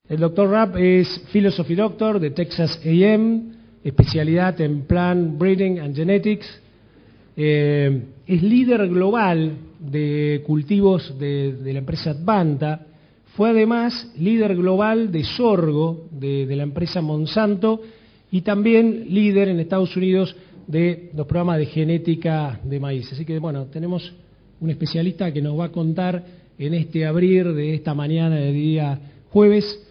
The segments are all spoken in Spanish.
El doctor Rapp es Philosophy Doctor de Texas A&M, especialidad en Plant Breeding and Genetics. Es líder global de cultivos de la empresa Advanta. Fue además líder global de sorgo de la empresa Monsanto y también líder en Estados Unidos de los programas de genética de maíz. Así que, bueno, tenemos un especialista que nos va a contar en este abrir de esta mañana de día jueves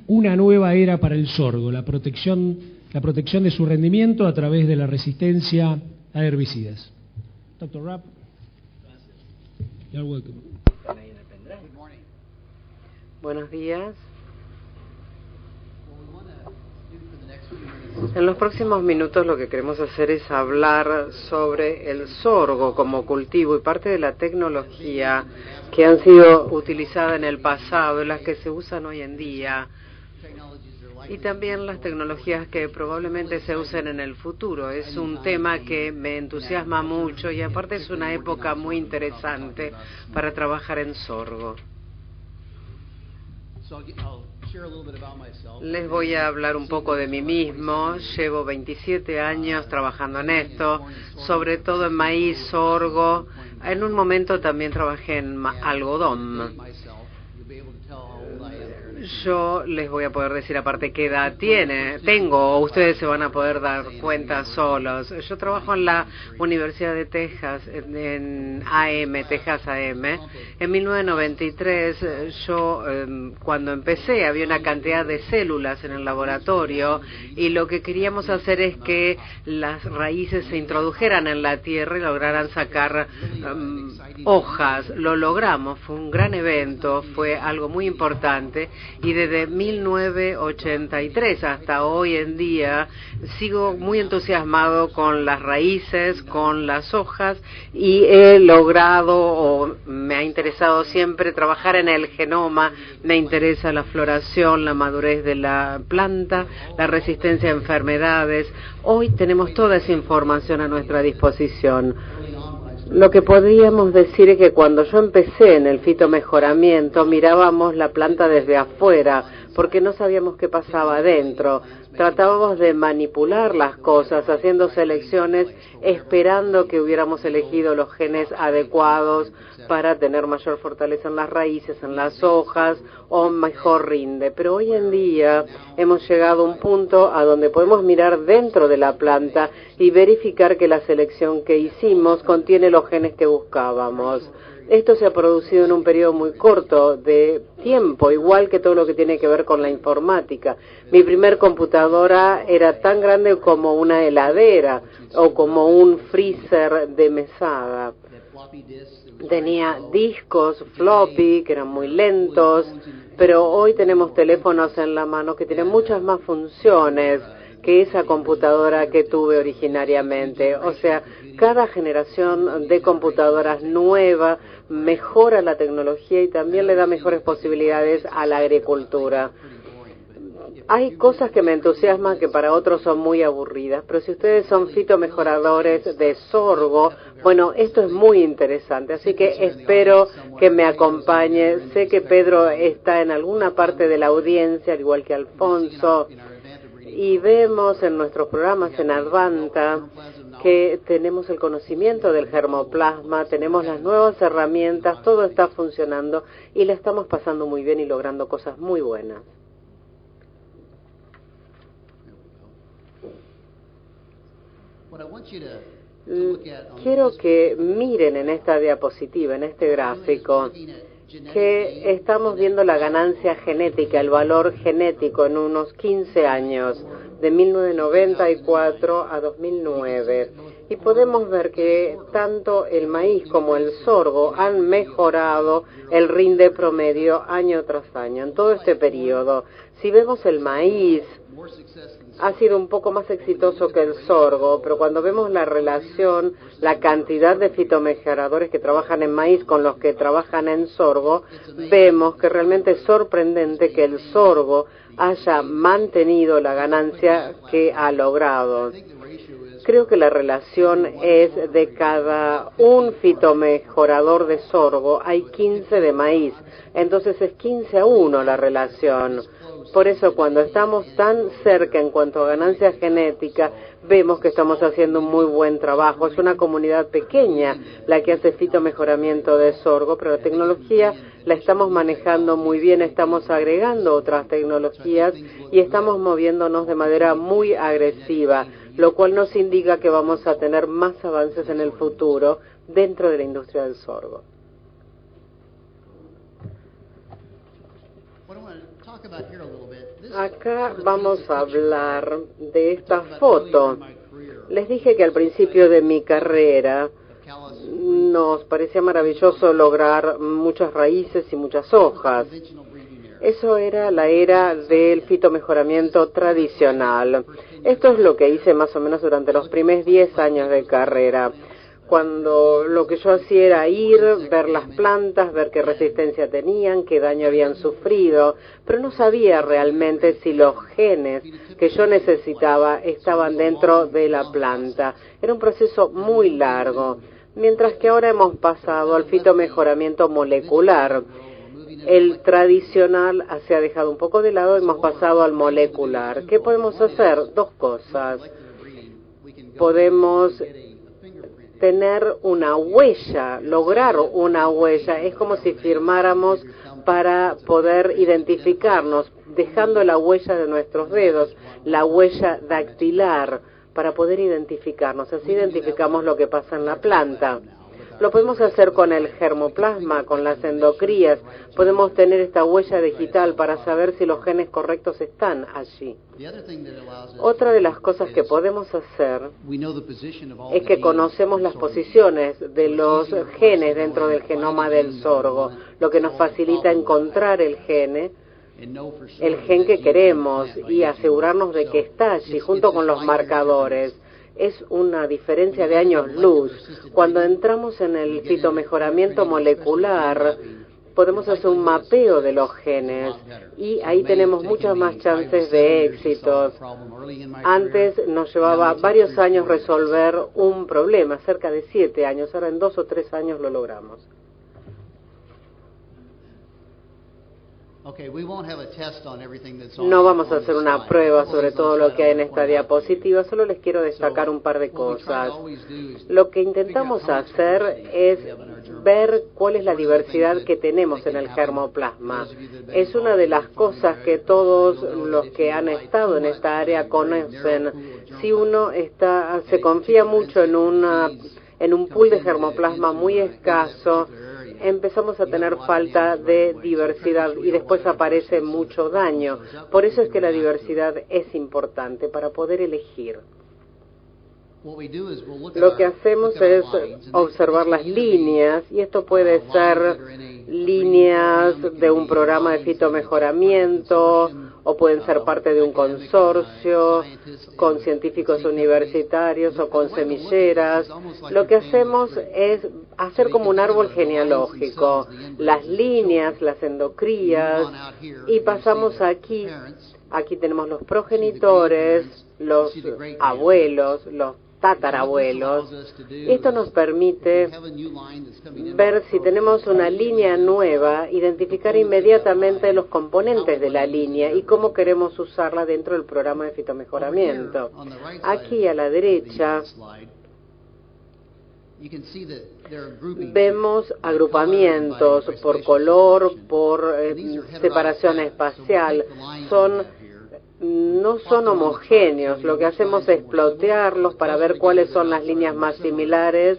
una nueva era para el sorgo, la protección de su rendimiento a través de la resistencia a herbicidas. Dr. Rapp. You're welcome. Buenos días. En los próximos minutos lo que queremos hacer es hablar sobre el sorgo como cultivo y parte de la tecnología que han sido utilizadas en el pasado y las que se usan hoy en día, y también las tecnologías que probablemente se usen en el futuro. Es un tema que me entusiasma mucho y aparte es una época muy interesante para trabajar en sorgo. Les voy a hablar un poco de mí mismo. Llevo 27 años trabajando en esto, sobre todo en maíz, sorgo. En un momento también trabajé en algodón. Yo les voy a poder decir aparte qué edad tengo, o ustedes se van a poder dar cuenta solos. Yo trabajo en la Universidad de Texas, en AM, Texas AM. En 1993, yo cuando empecé había una cantidad de células en el laboratorio y lo que queríamos hacer es que las raíces se introdujeran en la tierra y lograran sacar hojas. Lo logramos, fue un gran evento, fue algo muy importante. Y desde 1983 hasta hoy en día sigo muy entusiasmado con las raíces, con las hojas, y he logrado, o me ha interesado siempre trabajar en el genoma. Me interesa la floración, la madurez de la planta, la resistencia a enfermedades. Hoy tenemos toda esa información a nuestra disposición. Lo que podríamos decir es que cuando yo empecé en el fitomejoramiento mirábamos la planta desde afuera porque no sabíamos qué pasaba adentro. Tratábamos de manipular las cosas, haciendo selecciones, esperando que hubiéramos elegido los genes adecuados para tener mayor fortaleza en las raíces, en las hojas, o mejor rinde. Pero hoy en día hemos llegado a un punto a donde podemos mirar dentro de la planta y verificar que la selección que hicimos contiene los genes que buscábamos. Esto se ha producido en un periodo muy corto de tiempo, igual que todo lo que tiene que ver con la informática. Mi primer computadora era tan grande como una heladera o como un freezer de mesada. Tenía discos floppy que eran muy lentos, pero hoy tenemos teléfonos en la mano que tienen muchas más funciones que esa computadora que tuve originariamente. O sea, cada generación de computadoras nueva mejora la tecnología y también le da mejores posibilidades a la agricultura. Hay cosas que me entusiasman que para otros son muy aburridas, pero si ustedes son fitomejoradores de sorgo, bueno, esto es muy interesante, así que espero que me acompañe. Sé que Pedro está en alguna parte de la audiencia, al igual que Alfonso, y vemos en nuestros programas en Advanta que tenemos el conocimiento del germoplasma, tenemos las nuevas herramientas, todo está funcionando y la estamos pasando muy bien y logrando cosas muy buenas. Quiero que miren en esta diapositiva, en este gráfico, que estamos viendo la ganancia genética, el valor genético en unos 15 años, de 1994 a 2009. Y podemos ver que tanto el maíz como el sorgo han mejorado el rinde promedio año tras año en todo este periodo. Si vemos el maíz, ha sido un poco más exitoso que el sorgo, pero cuando vemos la relación, la cantidad de fitomejoradores que trabajan en maíz con los que trabajan en sorgo, vemos que realmente es sorprendente que el sorgo haya mantenido la ganancia que ha logrado. Creo que la relación es de cada un fitomejorador de sorgo, hay 15 de maíz. Entonces es 15-1 la relación. Por eso cuando estamos tan cerca en cuanto a ganancia genética, vemos que estamos haciendo un muy buen trabajo. Es una comunidad pequeña la que hace fitomejoramiento de sorgo, pero la tecnología la estamos manejando muy bien, estamos agregando otras tecnologías y estamos moviéndonos de manera muy agresiva, lo cual nos indica que vamos a tener más avances en el futuro dentro de la industria del sorgo. Acá vamos a hablar de esta foto. Les dije que al principio de mi carrera nos parecía maravilloso lograr muchas raíces y muchas hojas. Eso era la era del fitomejoramiento tradicional. Esto es lo que hice más o menos durante los primeros 10 años de carrera, cuando lo que yo hacía era ir, ver las plantas, ver qué resistencia tenían, qué daño habían sufrido, pero no sabía realmente si los genes que yo necesitaba estaban dentro de la planta. Era un proceso muy largo, mientras que ahora hemos pasado al fitomejoramiento molecular. El tradicional se ha dejado un poco de lado y hemos pasado al molecular. ¿Qué podemos hacer? Dos cosas. Podemos tener una huella, lograr una huella. Es como si firmáramos para poder identificarnos, dejando la huella de nuestros dedos, la huella dactilar, para poder identificarnos. Así identificamos lo que pasa en la planta. Lo podemos hacer con el germoplasma, con las endocrías. Podemos tener esta huella digital para saber si los genes correctos están allí. Otra de las cosas que podemos hacer es que conocemos las posiciones de los genes dentro del genoma del sorgo, lo que nos facilita encontrar el gen que queremos y asegurarnos de que está allí junto con los marcadores. Es una diferencia de años luz. Cuando entramos en el fitomejoramiento molecular, podemos hacer un mapeo de los genes y ahí tenemos muchas más chances de éxito. Antes nos llevaba varios años resolver un problema, cerca de 7 años. Ahora en 2 o 3 años lo logramos. No vamos a hacer una prueba sobre todo lo que hay en esta diapositiva, solo les quiero destacar un par de cosas. Lo que intentamos hacer es ver cuál es la diversidad que tenemos en el germoplasma. Es una de las cosas que todos los que han estado en esta área conocen. Si uno se confía mucho en un pool de germoplasma muy escaso, empezamos a tener falta de diversidad y después aparece mucho daño. Por eso es que la diversidad es importante para poder elegir. Lo que hacemos es observar las líneas, y esto puede ser líneas de un programa de fitomejoramiento, o pueden ser parte de un consorcio con científicos universitarios o con semilleras. Lo que hacemos es hacer como un árbol genealógico, las líneas, las endocrías, y pasamos aquí. Aquí tenemos los progenitores, los abuelos, los tatarabuelos. Esto nos permite ver si tenemos una línea nueva, identificar inmediatamente los componentes de la línea y cómo queremos usarla dentro del programa de fitomejoramiento. Aquí a la derecha vemos agrupamientos por color, por separación espacial. No son homogéneos. Lo que hacemos es plotearlos para ver cuáles son las líneas más similares.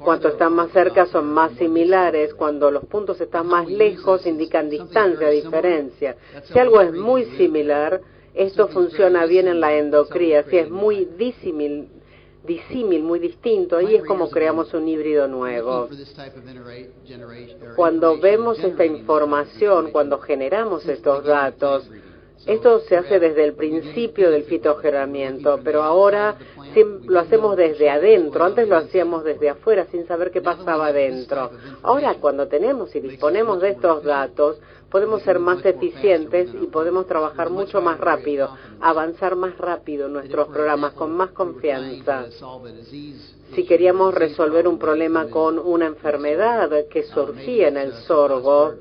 Cuanto están más cerca son más similares. Cuando los puntos están más lejos indican distancia, diferencia. Si algo es muy similar, esto funciona bien en la endocría. Si es muy disímil, muy distinto, ahí es como creamos un híbrido nuevo. Cuando vemos esta información, cuando generamos estos datos, Esto se hace desde el principio del fitogeramiento, pero ahora lo hacemos desde adentro. Antes lo hacíamos desde afuera sin saber qué pasaba adentro. Ahora, cuando tenemos y disponemos de estos datos, podemos ser más eficientes y podemos trabajar mucho más rápido, avanzar más rápido en nuestros programas con más confianza. Si queríamos resolver un problema con una enfermedad que surgía en el sorgo,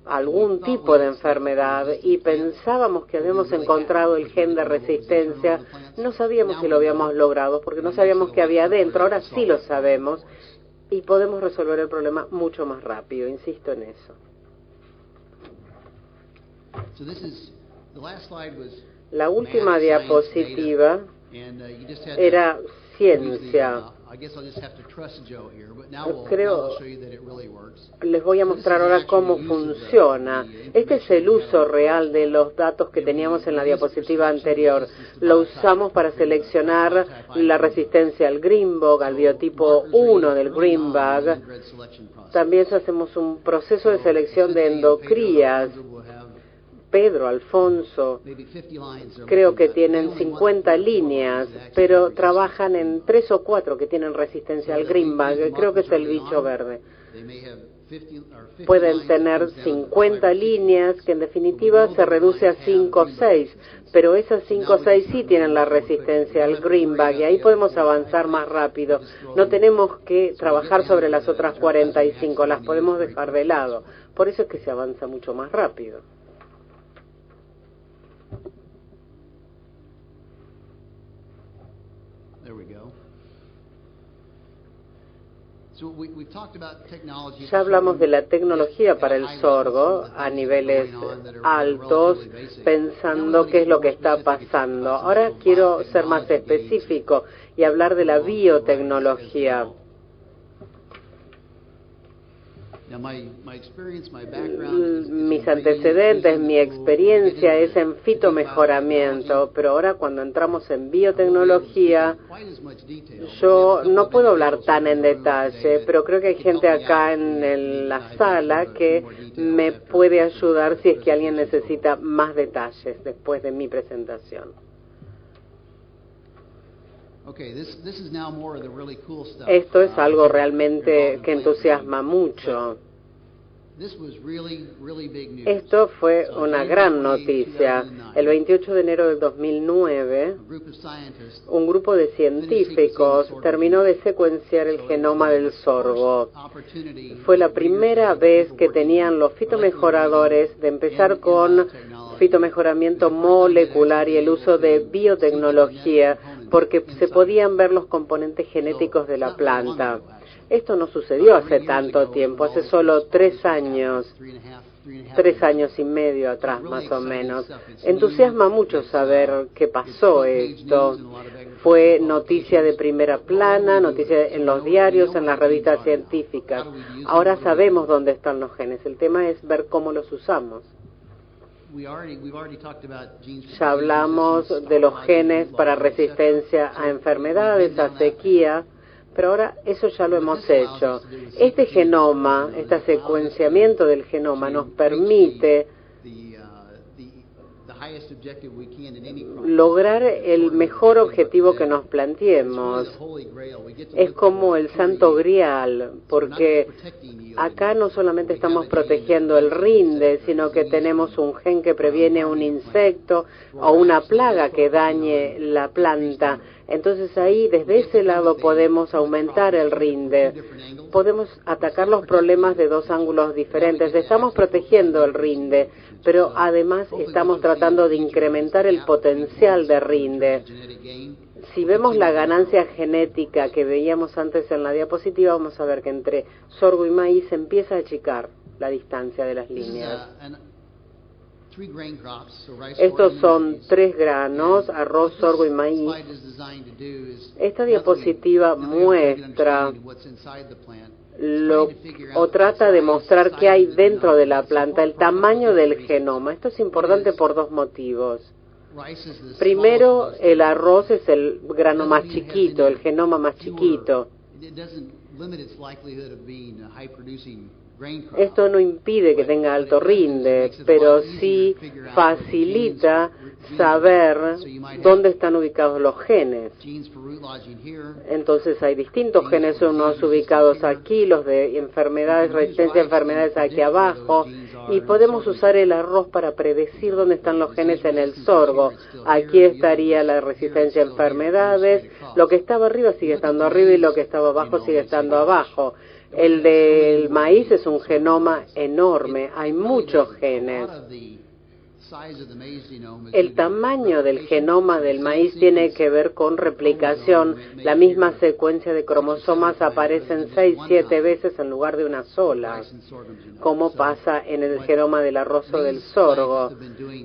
algún tipo de enfermedad, y pensábamos que habíamos encontrado el gen de resistencia, no sabíamos si lo habíamos logrado porque no sabíamos qué había adentro. Ahora sí lo sabemos y podemos resolver el problema mucho más rápido, insisto en eso. La última diapositiva era ciencia. Les voy a mostrar ahora cómo funciona. Este es el uso real de los datos que teníamos en la diapositiva anterior. Lo usamos para seleccionar la resistencia al green bug, al biotipo 1 del green bug. También hacemos un proceso de selección de endocrías. Pedro, Alfonso, creo que tienen 50 líneas, pero trabajan en 3 o 4 que tienen resistencia al green bug. Creo que es el bicho verde. Pueden tener 50 líneas, que en definitiva se reduce a 5 o 6, pero esas 5 o 6 sí tienen la resistencia al green bug, y ahí podemos avanzar más rápido. No tenemos que trabajar sobre las otras 45, las podemos dejar de lado. Por eso es que se avanza mucho más rápido. Ya hablamos de la tecnología para el sorgo a niveles altos, pensando qué es lo que está pasando. Ahora quiero ser más específico y hablar de la biotecnología. Mis antecedentes, mi experiencia es en fitomejoramiento, pero ahora cuando entramos en biotecnología, yo no puedo hablar tan en detalle, pero creo que hay gente acá en la sala que me puede ayudar si es que alguien necesita más detalles después de mi presentación. Esto es algo realmente que entusiasma mucho. Esto fue una gran noticia. El 28 de enero del 2009, un grupo de científicos terminó de secuenciar el genoma del sorgo. Fue la primera vez que tenían los fitomejoradores de empezar con fitomejoramiento molecular y el uso de biotecnología, porque se podían ver los componentes genéticos de la planta. Esto no sucedió hace tanto tiempo, hace solo 3 años, 3 años y medio atrás más o menos. Entusiasma mucho saber qué pasó esto. Fue noticia de primera plana, noticia en los diarios, en las revistas científicas. Ahora sabemos dónde están los genes, el tema es ver cómo los usamos. Ya hablamos de los genes para resistencia a enfermedades, a sequía, pero ahora eso ya lo hemos hecho. Este genoma, este secuenciamiento del genoma nos permite lograr el mejor objetivo que nos planteemos. Es como el santo grial, porque acá no solamente estamos protegiendo el rinde, sino que tenemos un gen que previene un insecto o una plaga que dañe la planta. Entonces ahí, desde ese lado, podemos aumentar el rinde. Podemos atacar los problemas de 2 ángulos diferentes. Estamos protegiendo el rinde, pero además estamos tratando de incrementar el potencial de rinde. Si vemos la ganancia genética que veíamos antes en la diapositiva, vamos a ver que entre sorgo y maíz se empieza a achicar la distancia de las líneas. Estos son 3 granos, arroz, sorgo y maíz. Esta diapositiva muestra o trata de mostrar qué hay dentro de la planta, el tamaño del genoma. Esto es importante por 2 motivos. Primero, el arroz es el grano más chiquito, el genoma más chiquito. Esto no impide que tenga alto rinde, pero sí facilita saber dónde están ubicados los genes. Entonces hay distintos genes, unos ubicados aquí, los de enfermedades, resistencia a enfermedades aquí abajo, y podemos usar el arroz para predecir dónde están los genes en el sorgo. Aquí estaría la resistencia a enfermedades, lo que estaba arriba sigue estando arriba y lo que estaba abajo sigue estando abajo. El del maíz es un genoma enorme, hay muchos genes. El tamaño del genoma del maíz tiene que ver con replicación. La misma secuencia de cromosomas aparecen 6-7 veces en lugar de una sola, como pasa en el genoma del arroz o del sorgo.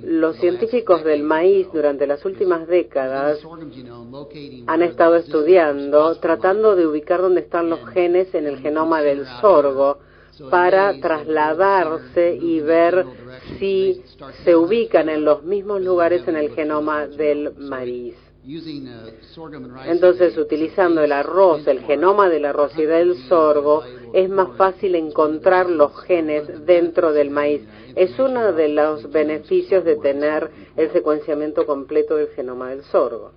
Los científicos del maíz durante las últimas décadas han estado estudiando, tratando de ubicar dónde están los genes en el genoma del sorgo, para trasladarse y ver si se ubican en los mismos lugares en el genoma del maíz. Entonces, utilizando el arroz, el genoma del arroz y del sorgo, es más fácil encontrar los genes dentro del maíz. Es uno de los beneficios de tener el secuenciamiento completo del genoma del sorgo.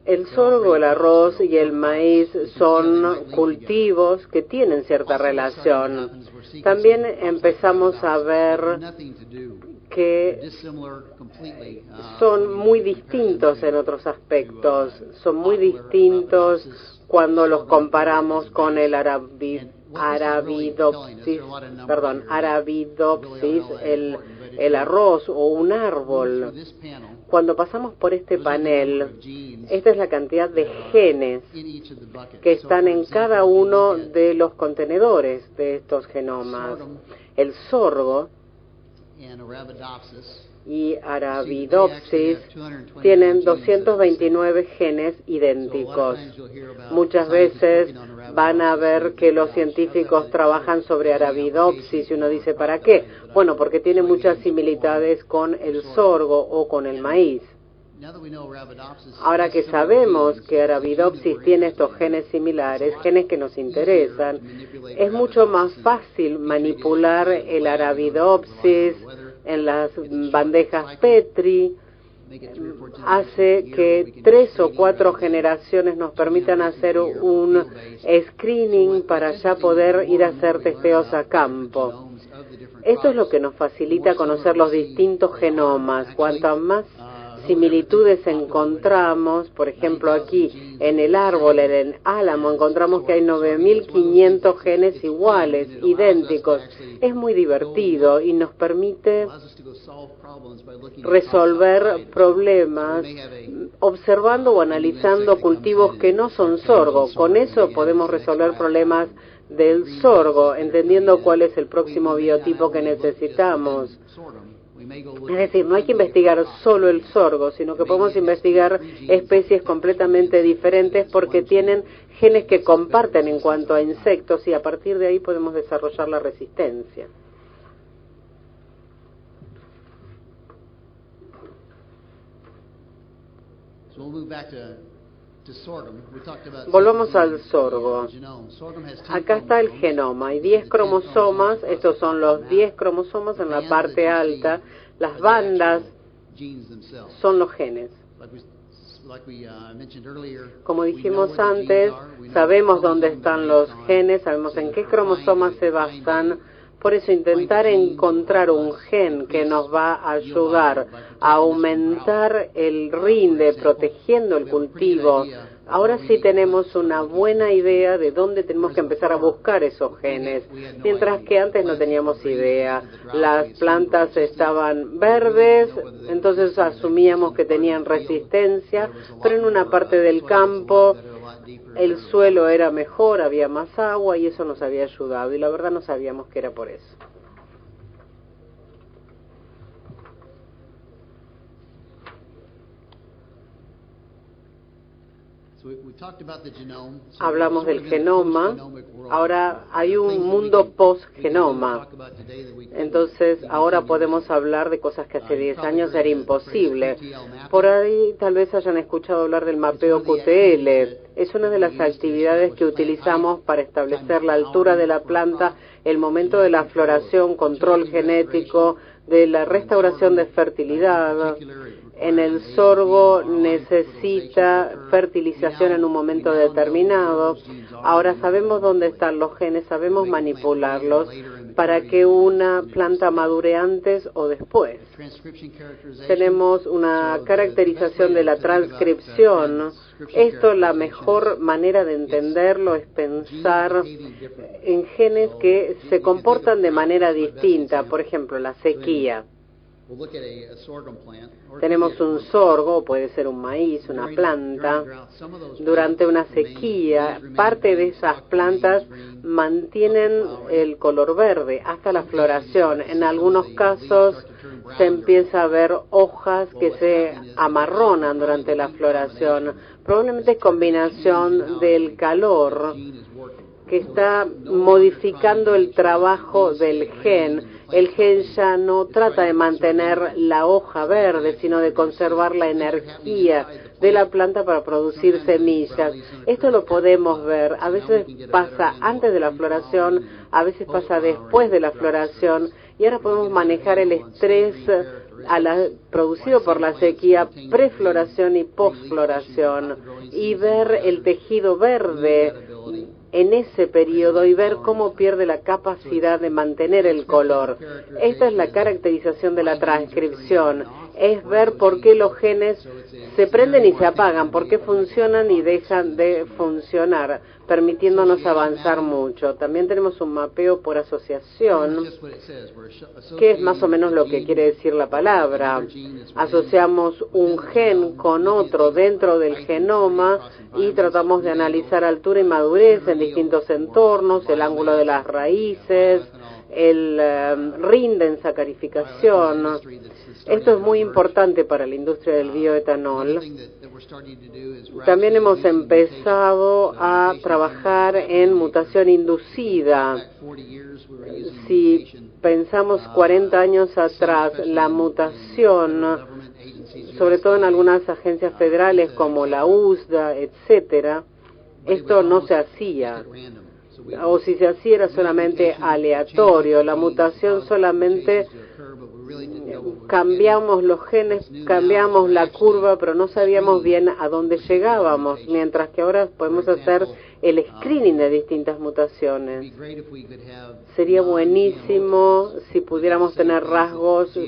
El sorgo, el arroz y el maíz son cultivos que tienen cierta relación. También empezamos a ver que son muy distintos en otros aspectos. Son muy distintos cuando los comparamos con el Arabidopsis, el arroz o un árbol. Cuando pasamos por este panel, esta es la cantidad de genes que están en cada uno de los contenedores de estos genomas. El sorgo y Arabidopsis tienen 229 genes idénticos. Muchas veces van a ver que los científicos trabajan sobre Arabidopsis y uno dice, ¿para qué? Bueno, porque tiene muchas similitudes con el sorgo o con el maíz. Ahora que sabemos que Arabidopsis tiene estos genes similares, genes que nos interesan, es mucho más fácil manipular el Arabidopsis en las bandejas Petri. Hace que 3 o 4 generaciones nos permitan hacer un screening para ya poder ir a hacer testeos a campo. Esto es lo que nos facilita conocer los distintos genomas. Cuanto más similitudes encontramos, por ejemplo aquí en el árbol, en el álamo, encontramos que hay 9.500 genes iguales, idénticos. Es muy divertido y nos permite resolver problemas observando o analizando cultivos que no son sorgo. Con eso podemos resolver problemas del sorgo, entendiendo cuál es el próximo biotipo que necesitamos. Es decir, no hay que investigar solo el sorgo, sino que podemos investigar especies completamente diferentes porque tienen genes que comparten en cuanto a insectos y a partir de ahí podemos desarrollar la resistencia. Volvamos al sorgo. Acá está el genoma. Hay 10 cromosomas. Estos son los 10 cromosomas en la parte alta. Las bandas son los genes. Como dijimos antes, sabemos dónde están los genes, sabemos en qué cromosomas se basan. Por eso intentar encontrar un gen que nos va a ayudar a aumentar el rinde protegiendo el cultivo. Ahora sí tenemos una buena idea de dónde tenemos que empezar a buscar esos genes, mientras que antes no teníamos idea. Las plantas estaban verdes, entonces asumíamos que tenían resistencia, pero en una parte del campo el suelo era mejor, había más agua y eso nos había ayudado, y la verdad no sabíamos que era por eso. Hablamos del genoma, ahora hay un mundo post-genoma. Entonces, ahora podemos hablar de cosas que hace 10 años era imposible. Por ahí tal vez hayan escuchado hablar del mapeo QTL. Es una de las actividades que utilizamos para establecer la altura de la planta, el momento de la floración, control genético, de la restauración de fertilidad. En el sorgo necesita fertilización en un momento determinado. Ahora sabemos dónde están los genes, sabemos manipularlos para que una planta madure antes o después. Tenemos una caracterización de la transcripción. Esto, la mejor manera de entenderlo es pensar en genes que se comportan de manera distinta. Por ejemplo, la sequía. Tenemos un sorgo, puede ser un maíz, una planta. Durante una sequía, parte de esas plantas mantienen el color verde hasta la floración. En algunos casos se empieza a ver hojas que se amarronan durante la floración. Probablemente es combinación del calor que está modificando el trabajo del gen. El gen ya no trata de mantener la hoja verde, sino de conservar la energía de la planta para producir semillas. Esto lo podemos ver. A veces pasa antes de la floración, a veces pasa después de la floración, y ahora podemos manejar el estrés producido por la sequía, prefloración y postfloración, y ver el tejido verde en ese periodo y ver cómo pierde la capacidad de mantener el color. Esta es la caracterización de la transcripción, es ver por qué los genes se prenden y se apagan, por qué funcionan y dejan de funcionar, permitiéndonos avanzar mucho. También tenemos un mapeo por asociación, que es más o menos lo que quiere decir la palabra. Asociamos un gen con otro dentro del genoma y tratamos de analizar altura y madurez en distintos entornos, el ángulo de las raíces, el RIN de ensacarificación. Esto es muy importante para la industria del bioetanol. También hemos empezado a trabajar en mutación inducida. Si pensamos 40 años atrás, la mutación, sobre todo en algunas agencias federales como la USDA, etcétera, esto no se hacía. O si se hacía era solamente aleatorio. La mutación solamente cambiamos los genes, cambiamos la curva, pero no sabíamos bien a dónde llegábamos, mientras que ahora podemos hacer el screening de distintas mutaciones. Sería buenísimo si pudiéramos tener rasgos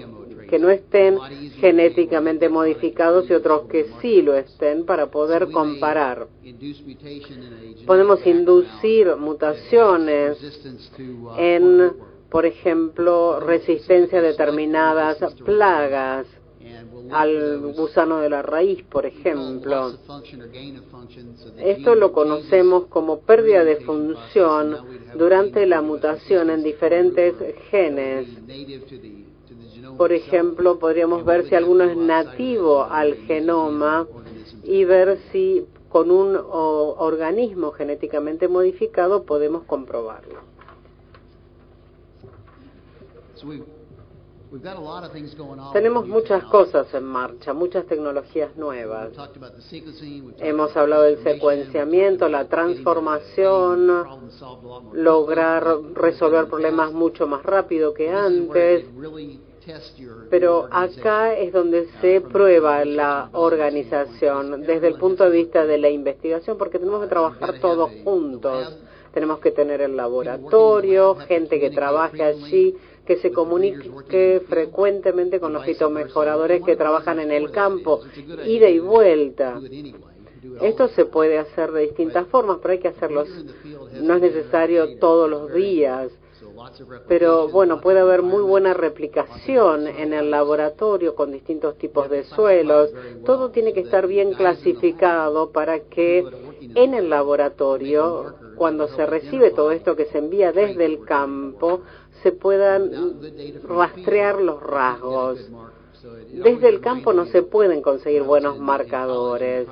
que no estén genéticamente modificados y otros que sí lo estén para poder comparar. Podemos inducir mutaciones en, por ejemplo, resistencia a determinadas plagas, al gusano de la raíz, por ejemplo. Esto lo conocemos como pérdida de función durante la mutación en diferentes genes. Por ejemplo, podríamos ver si alguno es nativo al genoma y ver si con un organismo genéticamente modificado podemos comprobarlo. Tenemos muchas cosas en marcha, muchas tecnologías nuevas. Hemos hablado del secuenciamiento, la transformación, lograr resolver problemas mucho más rápido que antes. Pero acá es donde se prueba la organización desde el punto de vista de la investigación, porque tenemos que trabajar todos juntos. Tenemos que tener el laboratorio, gente que trabaje allí, que se comunique frecuentemente con los fitomejoradores que trabajan en el campo, ida y vuelta. Esto se puede hacer de distintas formas, pero hay que hacerlo. No es necesario todos los días. Pero bueno, puede haber muy buena replicación en el laboratorio con distintos tipos de suelos. Todo tiene que estar bien clasificado para que en el laboratorio, cuando se recibe todo esto que se envía desde el campo, se puedan rastrear los rasgos. Desde el campo no se pueden conseguir buenos marcadores.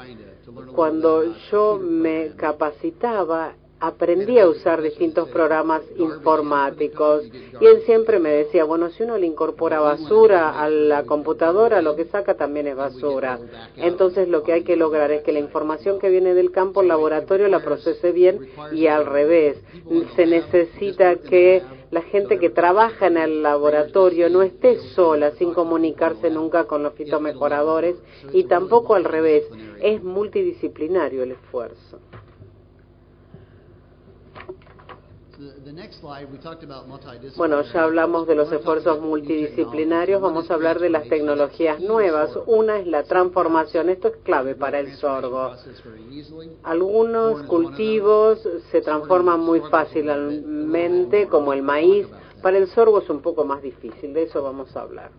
Cuando yo me capacitaba, aprendí a usar distintos programas informáticos y él siempre me decía, bueno, si uno le incorpora basura a la computadora, lo que saca también es basura. Entonces lo que hay que lograr es que la información que viene del campo al laboratorio la procese bien y al revés. Se necesita que la gente que trabaja en el laboratorio no esté sola, sin comunicarse nunca con los fitomejoradores, y tampoco al revés. Es multidisciplinario el esfuerzo. Bueno, ya hablamos de los esfuerzos multidisciplinarios, vamos a hablar de las tecnologías nuevas. Una es la transformación, esto es clave para el sorgo. Algunos cultivos se transforman muy fácilmente, como el maíz. Para el sorgo es un poco más difícil, de eso vamos a hablar.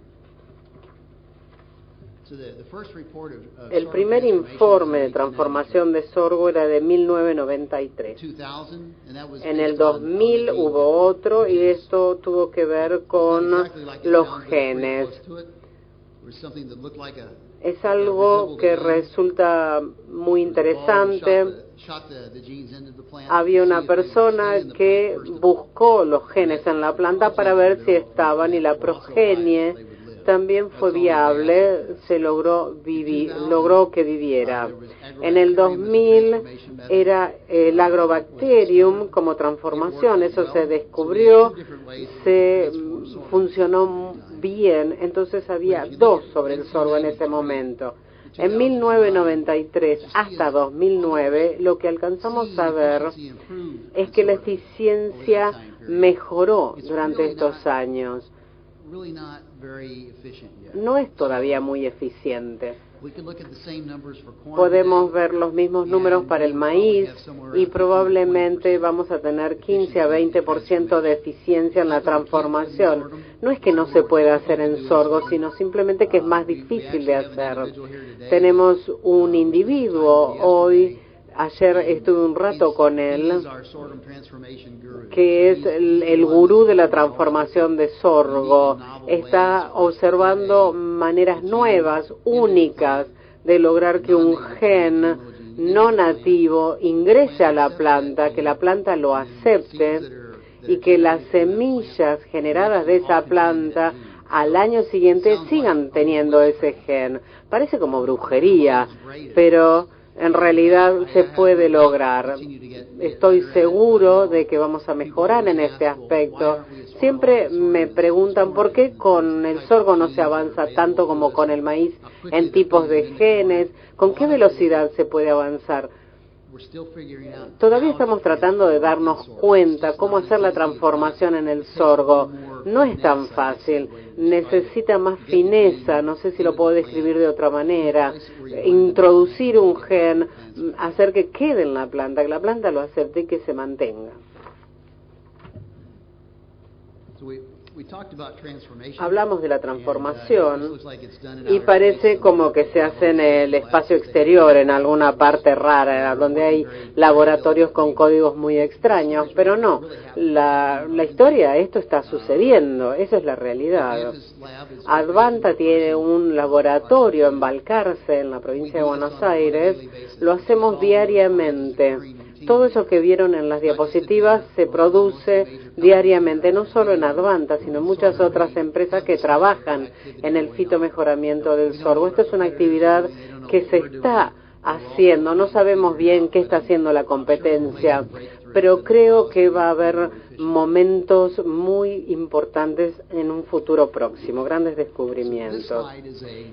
El primer informe de transformación de sorgo era de 1993. En el 2000 hubo otro y esto tuvo que ver con los genes. Es algo que resulta muy interesante. Había una persona que buscó los genes en la planta para ver si estaban, y la progenie también fue viable, se logró que viviera. En el 2000 era el agrobacterium como transformación, eso se descubrió, se funcionó bien, entonces había 2 sobre el sorgo en ese momento. En 1993 hasta 2009 lo que alcanzamos a ver es que la eficiencia mejoró durante estos años. No es todavía muy eficiente. Podemos ver los mismos números para el maíz y probablemente vamos a tener 15 a 20% de eficiencia en la transformación. No es que no se pueda hacer en sorgo, sino simplemente que es más difícil de hacer. Tenemos un individuo hoy. Ayer estuve un rato con él, que es el gurú de la transformación de sorgo. Está observando maneras nuevas, únicas, de lograr que un gen no nativo ingrese a la planta, que la planta lo acepte y que las semillas generadas de esa planta al año siguiente sigan teniendo ese gen. Parece como brujería, pero en realidad se puede lograr. Estoy seguro de que vamos a mejorar en este aspecto. Siempre me preguntan por qué con el sorgo no se avanza tanto como con el maíz en tipos de genes, con qué velocidad se puede avanzar. Todavía estamos tratando de darnos cuenta cómo hacer la transformación en el sorgo. No es tan fácil, necesita más fineza, no sé si lo puedo describir de otra manera. Introducir un gen, hacer que quede en la planta, que la planta lo acepte y que se mantenga. Hablamos de la transformación y parece como que se hace en el espacio exterior, en alguna parte rara, donde hay laboratorios con códigos muy extraños, pero no, la historia, esto está sucediendo, esa es la realidad. Advanta tiene un laboratorio en Balcarce, en la provincia de Buenos Aires, lo hacemos diariamente. Todo eso que vieron en las diapositivas se produce diariamente, no solo en Advanta, sino en muchas otras empresas que trabajan en el fitomejoramiento del sorgo. Esto es una actividad que se está haciendo, no sabemos bien qué está haciendo la competencia, pero creo que va a haber momentos muy importantes en un futuro próximo, grandes descubrimientos.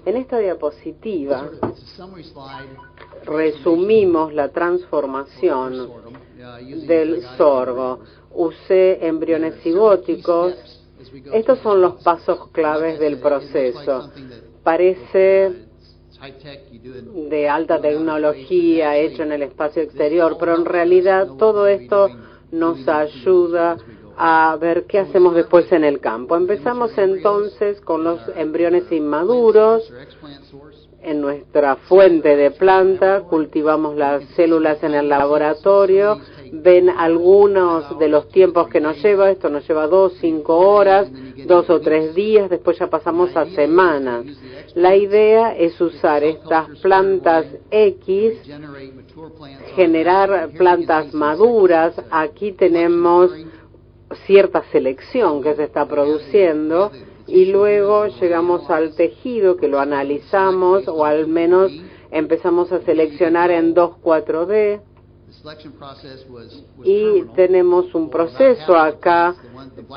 En esta diapositiva resumimos la transformación del sorgo. Usé embriones cigóticos. Estos son los pasos claves del proceso. Parece de alta tecnología, hecho en el espacio exterior, pero en realidad todo esto nos ayuda a ver qué hacemos después en el campo. Empezamos entonces con los embriones inmaduros. En nuestra fuente de planta cultivamos las células en el laboratorio. Ven algunos de los tiempos que nos lleva. Esto nos lleva 2, 5 horas, 2 o 3 días. Después ya pasamos a semanas. La idea es usar estas plantas X, generar plantas maduras. Aquí tenemos cierta selección que se está produciendo y luego llegamos al tejido que lo analizamos o al menos empezamos a seleccionar en 2,4D y tenemos un proceso acá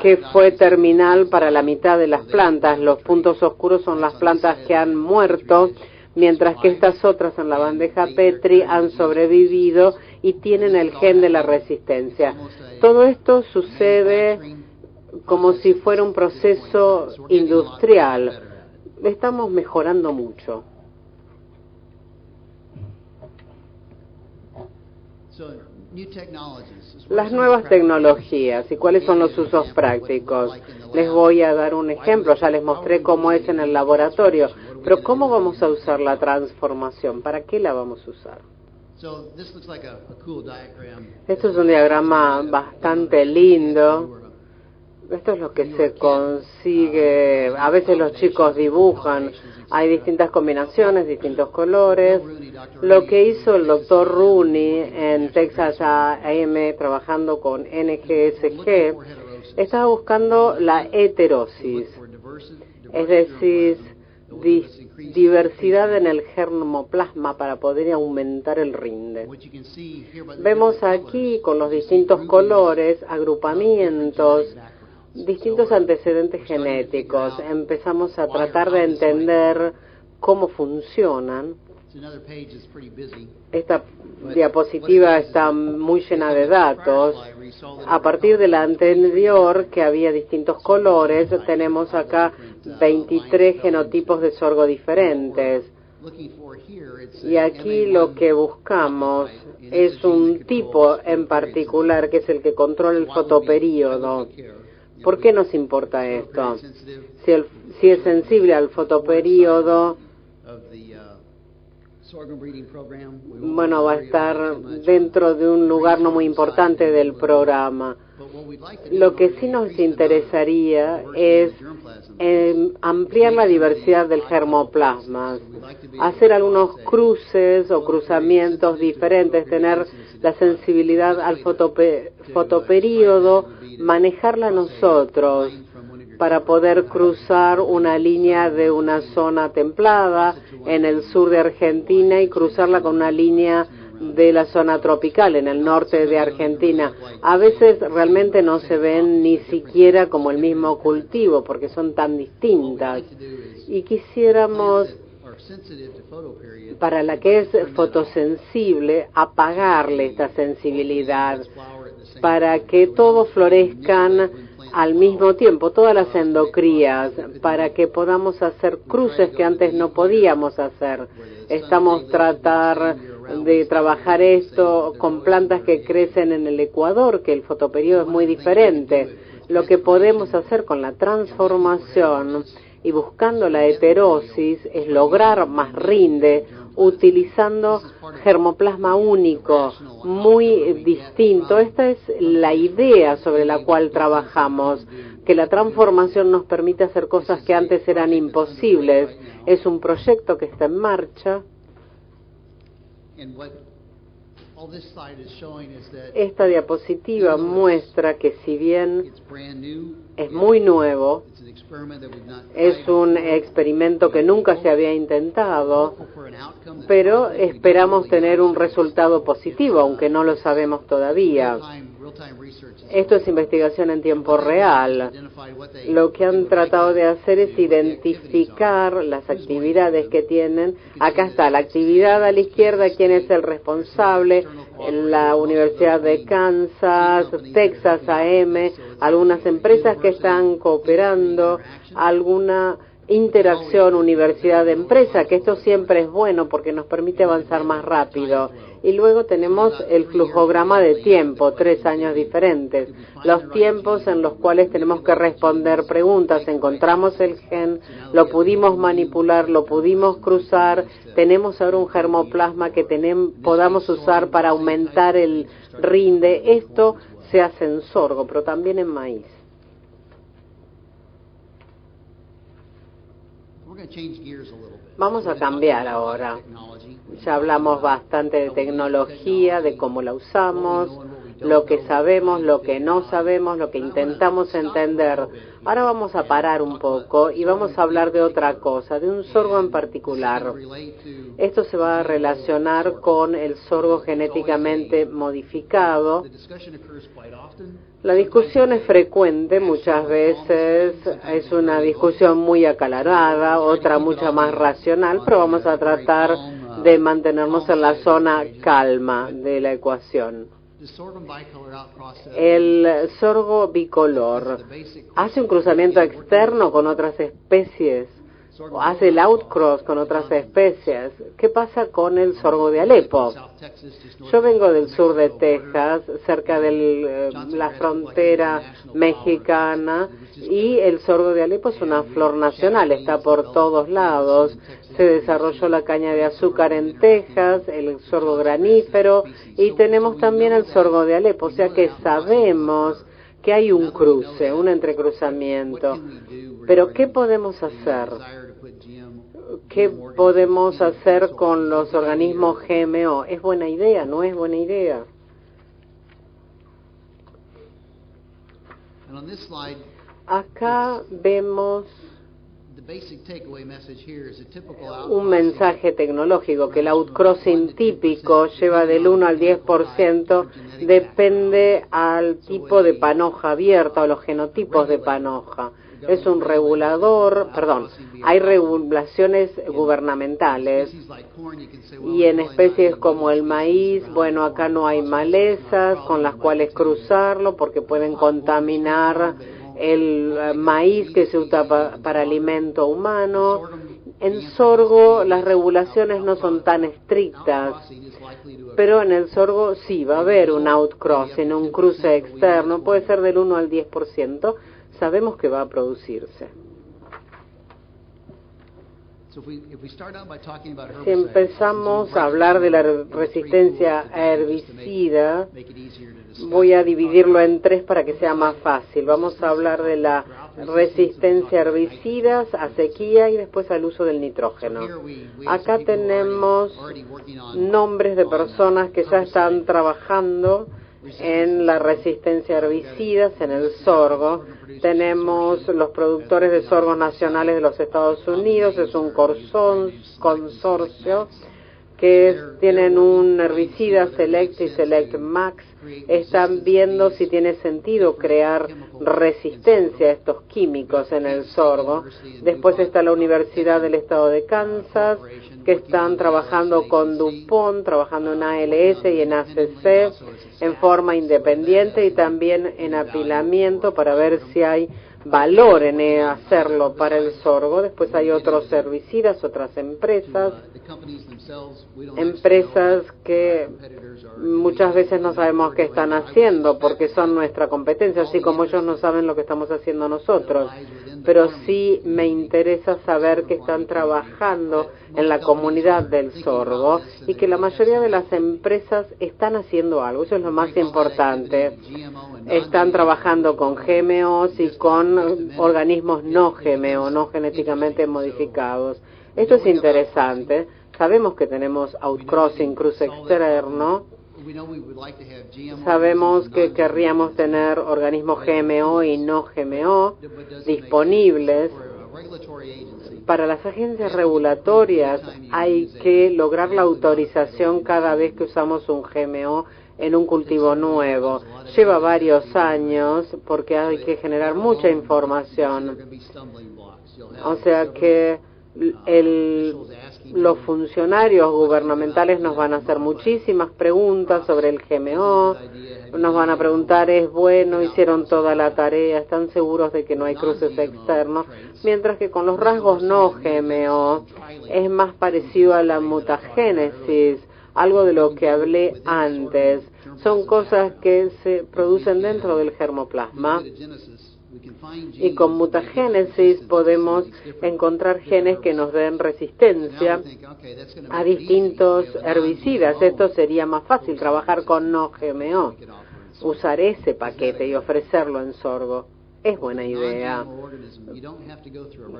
que fue terminal para la mitad de las plantas. Los puntos oscuros son las plantas que han muerto, mientras que estas otras en la bandeja Petri han sobrevivido y tienen el gen de la resistencia. Todo esto sucede como si fuera un proceso industrial. Estamos mejorando mucho. Las nuevas tecnologías y cuáles son los usos prácticos. Les voy a dar un ejemplo, ya les mostré cómo es en el laboratorio, pero ¿cómo vamos a usar la transformación? ¿Para qué la vamos a usar? Esto es un diagrama bastante lindo. Esto es lo que se consigue. A veces los chicos dibujan. Hay distintas combinaciones, distintos colores. Lo que hizo el doctor Rooney en Texas A&M trabajando con NGSG, estaba buscando la heterosis, es decir, diversidad en el germoplasma para poder aumentar el rinde. Vemos aquí con los distintos colores, agrupamientos, distintos antecedentes genéticos. Empezamos a tratar de entender cómo funcionan. Esta diapositiva está muy llena de datos. A partir de la anterior, que había distintos colores, tenemos acá 23 genotipos de sorgo diferentes. Y aquí lo que buscamos es un tipo en particular, que es el que controla el fotoperíodo. ¿Por qué nos importa esto? Si es sensible al fotoperíodo, bueno, va a estar dentro de un lugar no muy importante del programa. Lo que sí nos interesaría es ampliar la diversidad del germoplasma, hacer algunos cruces o cruzamientos diferentes, tener la sensibilidad al fotoperíodo, manejarla nosotros para poder cruzar una línea de una zona templada en el sur de Argentina y cruzarla con una línea de la zona tropical en el norte de Argentina. A veces realmente no se ven ni siquiera como el mismo cultivo porque son tan distintas. Y quisiéramos, para la que es fotosensible, apagarle esta sensibilidad para que todos florezcan al mismo tiempo, todas las endocrías, para que podamos hacer cruces que antes no podíamos hacer. Estamos tratar de trabajar esto con plantas que crecen en el Ecuador, que el fotoperíodo es muy diferente. Lo que podemos hacer con la transformación y buscando la heterosis es lograr más rinde utilizando germoplasma único, muy distinto. Esta es la idea sobre la cual trabajamos, que la transformación nos permite hacer cosas que antes eran imposibles. Es un proyecto que está en marcha. Esta diapositiva muestra que si bien es muy nuevo, es un experimento que nunca se había intentado, pero esperamos tener un resultado positivo, aunque no lo sabemos todavía. Esto es investigación en tiempo real. Lo que han tratado de hacer es identificar las actividades que tienen. Acá está la actividad a la izquierda, quién es el responsable, la Universidad de Kansas, Texas A&M, algunas empresas que están cooperando, alguna interacción universidad-empresa, que esto siempre es bueno porque nos permite avanzar más rápido. Y luego tenemos el flujograma de tiempo, 3 años diferentes. Los tiempos en los cuales tenemos que responder preguntas. Encontramos el gen, lo pudimos manipular, lo pudimos cruzar. Tenemos ahora un germoplasma que podamos usar para aumentar el rinde. Esto se hace en sorgo, pero también en maíz. Vamos a cambiar ahora. Ya hablamos bastante de tecnología, de cómo la usamos, lo que sabemos, lo que no sabemos, lo que intentamos entender. Ahora vamos a parar un poco y vamos a hablar de otra cosa, de un sorgo en particular. Esto se va a relacionar con el sorgo genéticamente modificado. La discusión es frecuente, muchas veces es una discusión muy acalorada, otra mucho más racional, pero vamos a tratar de mantenernos en la zona calma de la ecuación. El sorgo bicolor hace un cruzamiento externo con otras especies, o hace el outcross con otras especies. ¿Qué pasa con el sorgo de Alepo? Yo vengo del sur de Texas, cerca de la frontera mexicana, y el sorgo de Alepo es una flor nacional, está por todos lados. Se desarrolló la caña de azúcar en Texas, el sorgo granífero, y tenemos también el sorgo de Alepo, o sea que sabemos que hay un cruce, un entrecruzamiento. Pero ¿qué podemos hacer? ¿Qué podemos hacer con los organismos GMO? ¿Es buena idea? ¿No es buena idea? Acá vemos un mensaje tecnológico, que el outcrossing típico lleva del 1 al 10%, depende al tipo de panoja abierta o los genotipos de panoja. Es un regulador, hay regulaciones gubernamentales, y en especies como el maíz, bueno, acá no hay malezas con las cuales cruzarlo porque pueden contaminar el maíz que se usa para alimento humano. En sorgo las regulaciones no son tan estrictas, pero en el sorgo sí va a haber un outcrossing, un cruce externo, puede ser del 1 al 10%, sabemos que va a producirse. Si empezamos a hablar de la resistencia a herbicida, voy a dividirlo en tres para que sea más fácil. Vamos a hablar de la resistencia a herbicidas, a sequía y después al uso del nitrógeno. Acá tenemos nombres de personas que ya están trabajando en la resistencia a herbicidas, en el sorgo. Tenemos los productores de sorgos nacionales de los Estados Unidos, es un consorcio que tienen un herbicida Select y Select Max. Están viendo si tiene sentido crear resistencia a estos químicos en el sorgo. Después está la Universidad del Estado de Kansas, que están trabajando con DuPont, trabajando en ALS y en ACC en forma independiente y también en apilamiento para ver si hay valor en hacerlo para el sorgo. Después hay otros herbicidas, otras empresas que muchas veces no sabemos qué están haciendo porque son nuestra competencia, así como ellos no saben lo que estamos haciendo nosotros. Pero sí me interesa saber que están trabajando en la comunidad del sorgo y que la mayoría de las empresas están haciendo algo. Eso es lo más importante. Están trabajando con GMOs y con organismos no GMO, no genéticamente modificados. Esto es interesante. Sabemos que tenemos outcrossing, cruce externo. Sabemos que querríamos tener organismos GMO y no GMO disponibles. Para las agencias regulatorias hay que lograr la autorización cada vez que usamos un GMO en un cultivo nuevo. Lleva varios años porque hay que generar mucha información. O sea que los funcionarios gubernamentales nos van a hacer muchísimas preguntas sobre el GMO, nos van a preguntar, ¿es bueno? ¿Hicieron toda la tarea? ¿Están seguros de que no hay cruces externos? Mientras que con los rasgos no GMO es más parecido a la mutagénesis, algo de lo que hablé antes. Son cosas que se producen dentro del germoplasma. Y con mutagénesis podemos encontrar genes que nos den resistencia a distintos herbicidas. Esto sería más fácil, trabajar con no GMO, usar ese paquete y ofrecerlo en sorgo. es buena idea.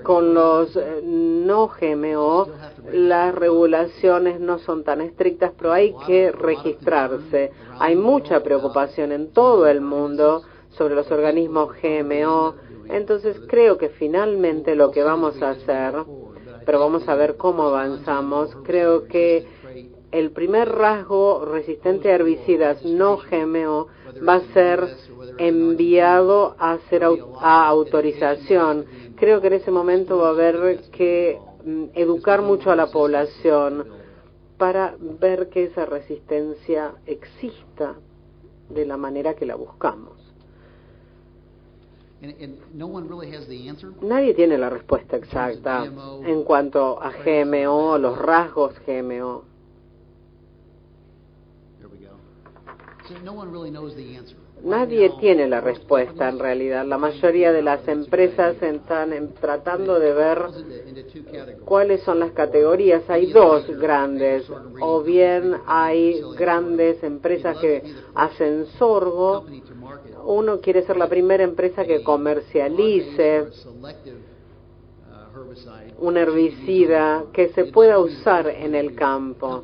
Con los no GMO, las regulaciones no son tan estrictas, pero hay que registrarse. Hay mucha preocupación en todo el mundo sobre los organismos GMO. Entonces creo que finalmente lo que vamos a hacer, pero vamos a ver cómo avanzamos, creo que el primer rasgo resistente a herbicidas no GMO va a ser enviado a autorización. Creo que en ese momento va a haber que educar mucho a la población para ver que esa resistencia exista de la manera que la buscamos. Nadie tiene la respuesta exacta en cuanto a GMO, los rasgos GMO. Nadie tiene la respuesta en realidad. La mayoría de las empresas están tratando de ver cuáles son las categorías. Hay dos grandes, o bien hay grandes empresas que hacen sorgo. Uno quiere ser la primera empresa que comercialice un herbicida que se pueda usar en el campo.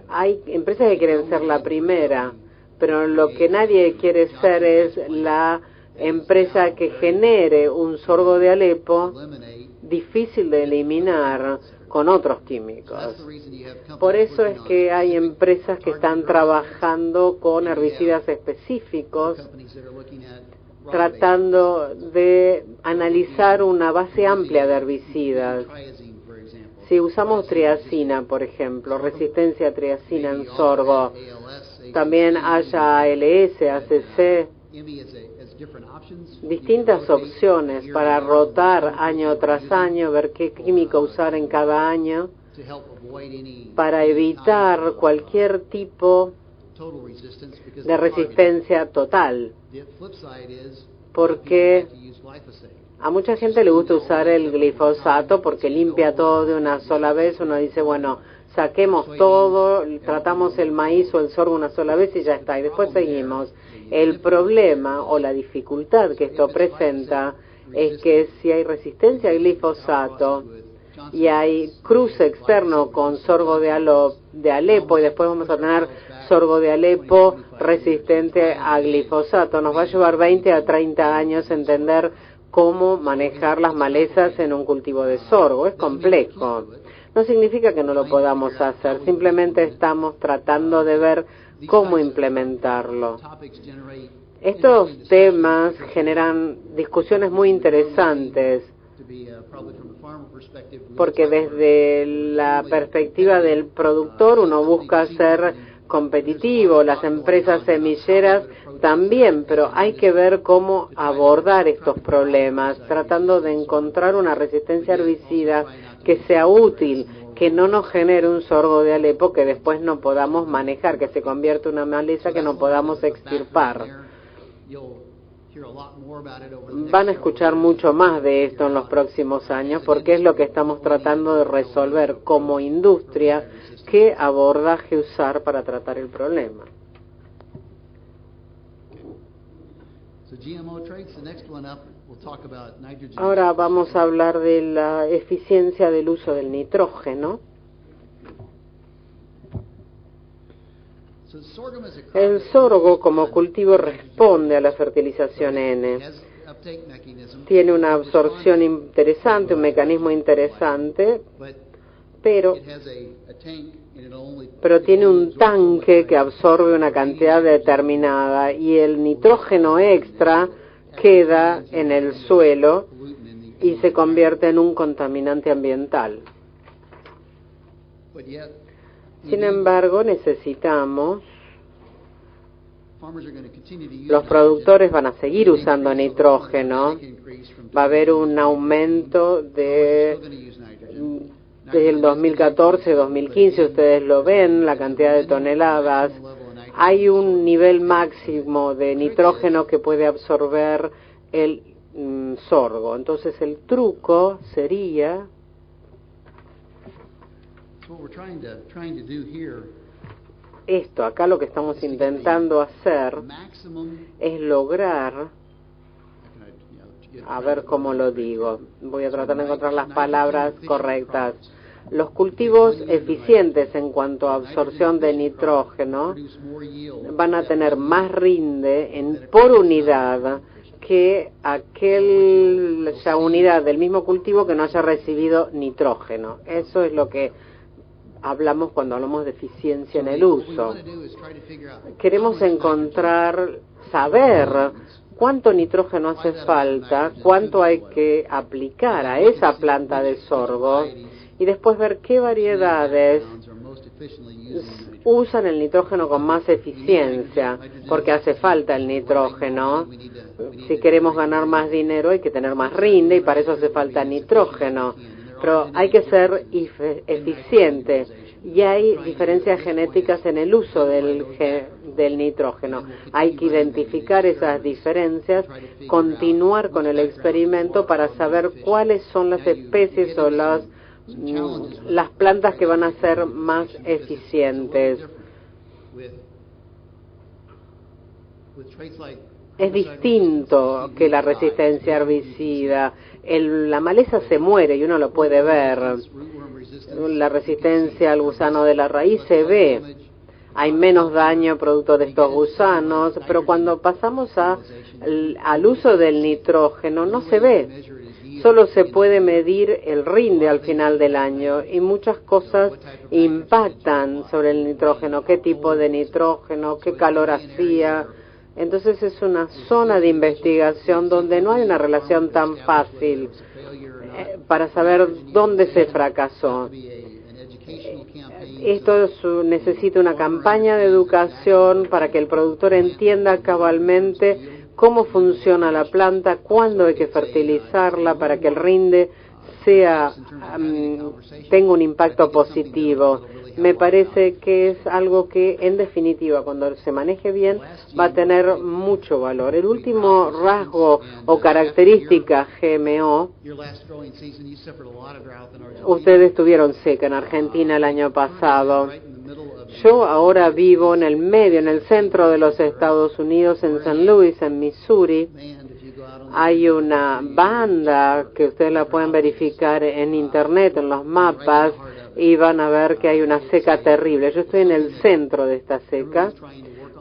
Hay empresas que quieren ser la primera, pero lo que nadie quiere ser es la empresa que genere un sorgo de Alepo difícil de eliminar con otros químicos. Por eso es que hay empresas que están trabajando con herbicidas específicos, tratando de analizar una base amplia de herbicidas. Si usamos triazina, por ejemplo, resistencia a triazina en sorgo, también haya ALS, ACC, distintas opciones para rotar año tras año, ver qué químico usar en cada año, para evitar cualquier tipo de resistencia total. Porque a mucha gente le gusta usar el glifosato porque limpia todo de una sola vez. Uno dice, bueno, saquemos todo, tratamos el maíz o el sorgo una sola vez y ya está, y después seguimos. El problema o la dificultad que esto presenta es que si hay resistencia al glifosato y hay cruce externo con sorgo de Alepo, y después vamos a tener sorgo de Alepo resistente a glifosato, nos va a llevar 20 a 30 años entender cómo manejar las malezas en un cultivo de sorgo. Es complejo. No significa que no lo podamos hacer, simplemente estamos tratando de ver cómo implementarlo. Estos temas generan discusiones muy interesantes, porque desde la perspectiva del productor uno busca ser competitivo, las empresas semilleras también, pero hay que ver cómo abordar estos problemas, tratando de encontrar una resistencia herbicida que sea útil, que no nos genere un sorgo de Alepo que después no podamos manejar, que se convierta en una maleza que no podamos extirpar. Van a escuchar mucho más de esto en los próximos años, porque es lo que estamos tratando de resolver como industria, qué abordaje usar para tratar el problema. Ahora vamos a hablar de la eficiencia del uso del nitrógeno. El sorgo como cultivo responde a la fertilización N. Tiene una absorción interesante, un mecanismo interesante, pero tiene un tanque que absorbe una cantidad determinada y el nitrógeno extra queda en el suelo y se convierte en un contaminante ambiental. Sin embargo, los productores van a seguir usando nitrógeno, va a haber un aumento desde el 2014-2015, ustedes lo ven, la cantidad de toneladas. Hay un nivel máximo de nitrógeno que puede absorber el sorgo. Entonces el truco sería esto, acá lo que estamos intentando hacer es lograr, a ver cómo lo digo, voy a tratar de encontrar las palabras correctas, los cultivos eficientes en cuanto a absorción de nitrógeno van a tener más rinde por unidad que aquella unidad del mismo cultivo que no haya recibido nitrógeno. Eso es lo que hablamos cuando hablamos de eficiencia en el uso. Queremos saber cuánto nitrógeno hace falta, cuánto hay que aplicar a esa planta de sorgo y después ver qué variedades usan el nitrógeno con más eficiencia, porque hace falta el nitrógeno. Si queremos ganar más dinero hay que tener más rinde y para eso hace falta nitrógeno. Pero hay que ser eficiente y hay diferencias genéticas en el uso del nitrógeno. Hay que identificar esas diferencias, continuar con el experimento para saber cuáles son las especies o las plantas que van a ser más eficientes. Es distinto que la resistencia herbicida. La maleza se muere y uno lo puede ver. La resistencia al gusano de la raíz se ve. Hay menos daño producto de estos gusanos, pero cuando pasamos al uso del nitrógeno no se ve. Solo se puede medir el rinde al final del año y muchas cosas impactan sobre el nitrógeno. ¿Qué tipo de nitrógeno? ¿Qué calor hacía? Entonces es una zona de investigación donde no hay una relación tan fácil para saber dónde se fracasó. Esto necesita una campaña de educación para que el productor entienda cabalmente cómo funciona la planta, cuándo hay que fertilizarla para que el rinde tenga un impacto positivo. Me parece que es algo que, en definitiva, cuando se maneje bien, va a tener mucho valor. El último rasgo o característica GMO, ustedes tuvieron seca en Argentina el año pasado. Yo ahora vivo en el medio, en el centro de los Estados Unidos, en St. Louis, en Missouri. Hay una banda que ustedes la pueden verificar en internet, en los mapas, y van a ver que hay una seca terrible. Yo estoy en el centro de esta seca.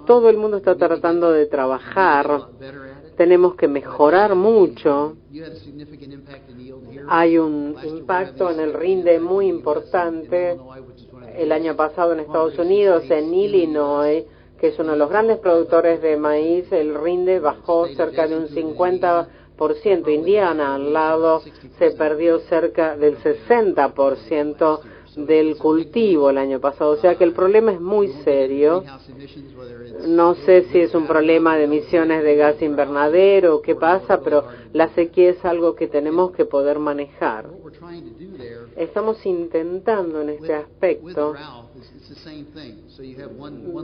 Todo el mundo está tratando de trabajar. Tenemos que mejorar mucho. Hay un impacto en el rinde muy importante. El año pasado en Estados Unidos, en Illinois, que es uno de los grandes productores de maíz, el rinde bajó cerca de un 50%. Indiana, al lado, se perdió cerca del 60% del cultivo el año pasado. O sea que el problema es muy serio. No sé si es un problema de emisiones de gas invernadero o qué pasa, pero la sequía es algo que tenemos que poder manejar. Estamos intentando en este aspecto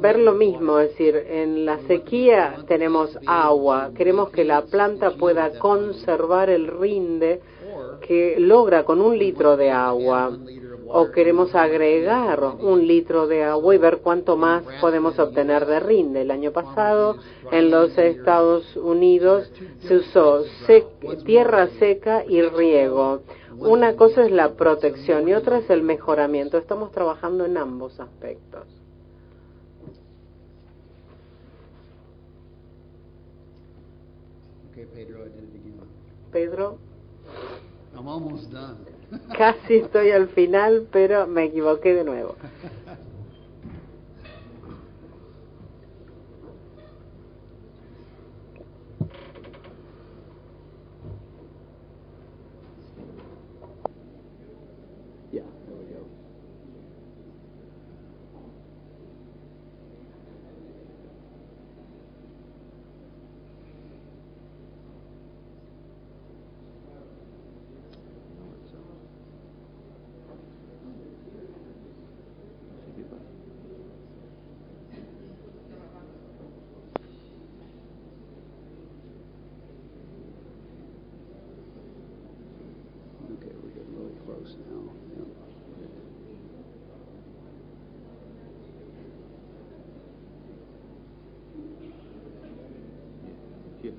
ver lo mismo, es decir, en la sequía tenemos agua, queremos que la planta pueda conservar el rinde que logra con 1 litro de agua, o queremos agregar 1 litro de agua y ver cuánto más podemos obtener de rinde. El año pasado en los Estados Unidos se usó tierra seca y riego. Una cosa es la protección y otra es el mejoramiento. Estamos trabajando en ambos aspectos. Pedro, casi estoy al final, pero me equivoqué de nuevo.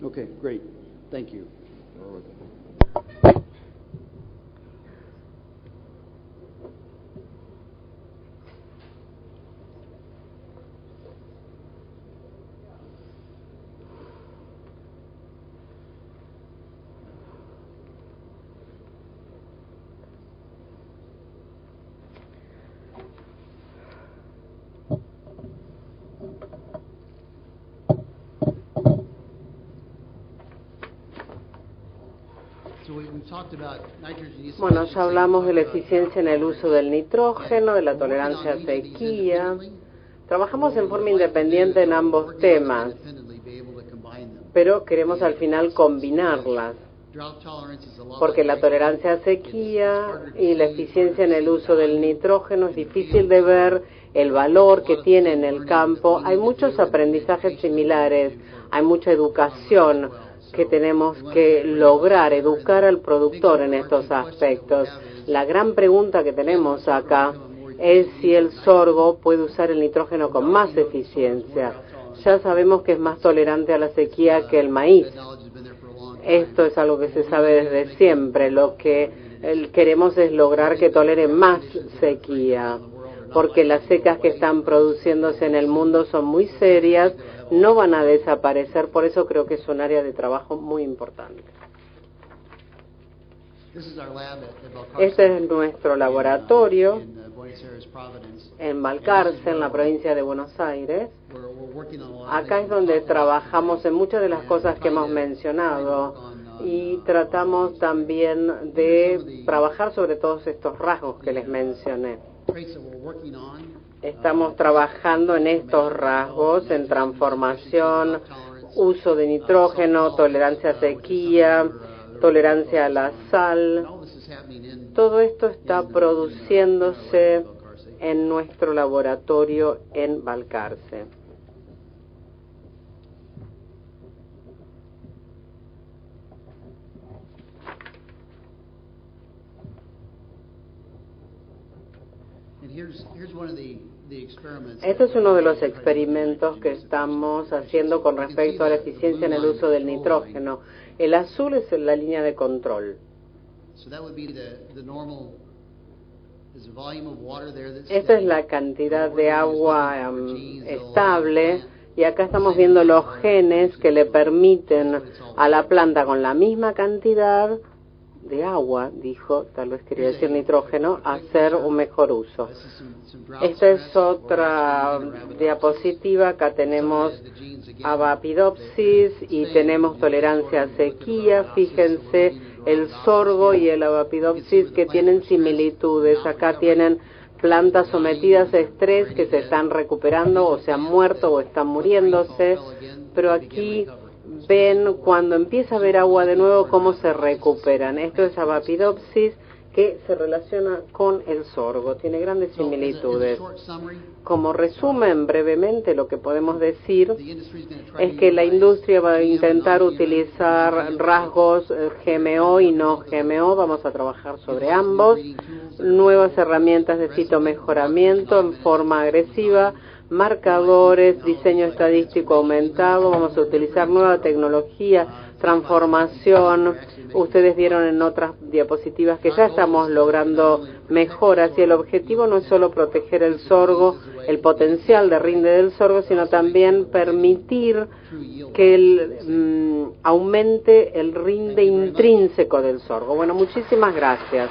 Okay, great. Thank you. Bueno, ya hablamos de la eficiencia en el uso del nitrógeno, de la tolerancia a sequía. Trabajamos en forma independiente en ambos temas, pero queremos al final combinarlas, porque la tolerancia a sequía y la eficiencia en el uso del nitrógeno es difícil de ver el valor que tiene en el campo. Hay muchos aprendizajes similares, hay mucha educación que tenemos que lograr, educar al productor en estos aspectos. La gran pregunta que tenemos acá es si el sorgo puede usar el nitrógeno con más eficiencia. Ya sabemos que es más tolerante a la sequía que el maíz. Esto es algo que se sabe desde siempre. Lo que queremos es lograr que tolere más sequía, porque las secas que están produciéndose en el mundo son muy serias, no van a desaparecer, por eso creo que es un área de trabajo muy importante. Este es nuestro laboratorio en Balcarce, en la provincia de Buenos Aires. Acá es donde trabajamos en muchas de las cosas que hemos mencionado y tratamos también de trabajar sobre todos estos rasgos que les mencioné. Estamos trabajando en estos rasgos, en transformación, uso de nitrógeno, tolerancia a sequía, tolerancia a la sal. Todo esto está produciéndose en nuestro laboratorio en Balcarce. Este es uno de los experimentos que estamos haciendo con respecto a la eficiencia en el uso del nitrógeno. El azul es la línea de control. Esta es la cantidad de agua estable y acá estamos viendo los genes que le permiten a la planta con la misma cantidad de agua, dijo, tal vez quería decir nitrógeno, hacer un mejor uso. Esta es otra diapositiva. Acá tenemos Abapidopsis y tenemos tolerancia a sequía. Fíjense el sorgo y el Abapidopsis que tienen similitudes. Acá tienen plantas sometidas a estrés que se están recuperando o se han muerto o están muriéndose, pero aquí ven cuando empieza a haber agua de nuevo cómo se recuperan. Esto es Abapidopsis que se relaciona con el sorgo, tiene grandes similitudes. Como resumen brevemente, lo que podemos decir es que la industria va a intentar utilizar rasgos GMO y no GMO, vamos a trabajar sobre ambos, nuevas herramientas de fitomejoramiento en forma agresiva, marcadores, diseño estadístico aumentado, vamos a utilizar nueva tecnología, transformación. Ustedes vieron en otras diapositivas que ya estamos logrando mejoras y el objetivo no es solo proteger el sorgo, el potencial de rinde del sorgo, sino también permitir que aumente el rinde intrínseco del sorgo. Bueno, muchísimas gracias.